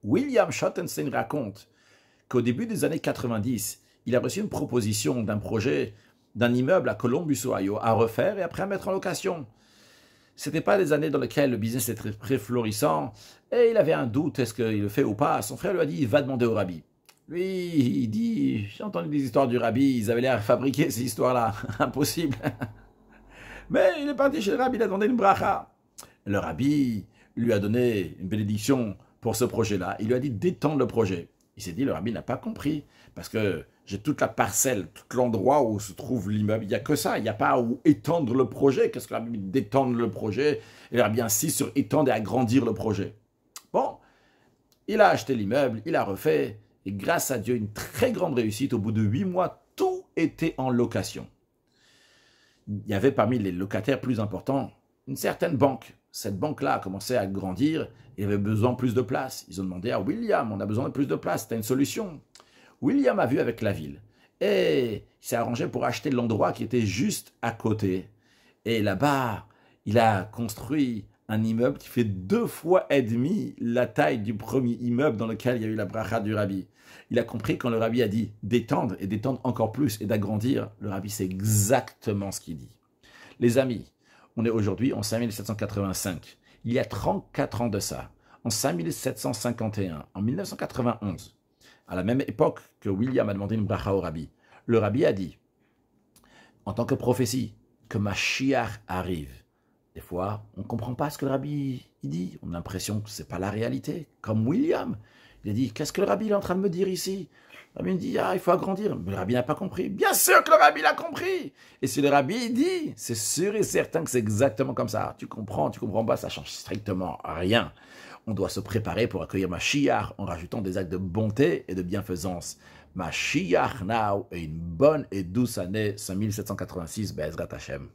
William Schottenstein raconte qu'au début des années 90, il a reçu une proposition d'un projet d'un immeuble à Columbus, Ohio, à refaire et après à mettre en location. Ce n'était pas des années dans lesquelles le business était très florissant et il avait un doute, est-ce qu'il le fait ou pas. Son frère lui a dit, va demander au rabbi. Lui, il dit, j'ai entendu des histoires du rabbi, ils avaient l'air fabriquer ces histoires-là, impossible. Mais il est parti chez le rabbi, il a demandé une bracha. Le rabbi lui a donné une bénédiction pour ce projet-là. Il lui a dit d'étendre le projet. Il s'est dit, le rabbi n'a pas compris, parce que j'ai toute la parcelle, tout l'endroit où se trouve l'immeuble. Il n'y a que ça, il n'y a pas où étendre le projet. Qu'est-ce que le rabbi dit d'étendre le projet? Et le rabbi insiste sur étendre et agrandir le projet. Bon, il a acheté l'immeuble, il a refait, et grâce à Dieu, une très grande réussite. Au bout de 8 mois, tout était en location. Il y avait parmi les locataires plus importants une certaine banque. Cette banque-là a commencé à grandir et avait besoin de plus de place. Ils ont demandé à William, on a besoin de plus de place, t'as une solution? William a vu avec la ville et il s'est arrangé pour acheter l'endroit qui était juste à côté. Et là-bas, il a construit un immeuble qui fait 2 fois et demi la taille du premier immeuble dans lequel il y a eu la bracha du rabbi. Il a compris quand le rabbi a dit d'étendre et d'étendre encore plus et d'agrandir, le rabbi sait exactement ce qu'il dit. Les amis, on est aujourd'hui en 5785. Il y a 34 ans de ça, en 5751, en 1991, à la même époque que William a demandé une bracha au rabbi, le rabbi a dit, en tant que prophétie, que Mashiach arrive. Des fois, on ne comprend pas ce que le rabbi il dit. On a l'impression que ce n'est pas la réalité. Comme William, il a dit, qu'est-ce que le rabbi est en train de me dire ici? Le rabbi me dit, il faut agrandir. Mais le rabbi n'a pas compris. Bien sûr que le rabbi l'a compris. Et si le rabbi dit, c'est sûr et certain que c'est exactement comme ça. Tu comprends pas, ça change strictement rien. On doit se préparer pour accueillir Mashiach en rajoutant des actes de bonté et de bienfaisance. Mashiach now et une bonne et douce année 5786, Be'ezrat Hashem.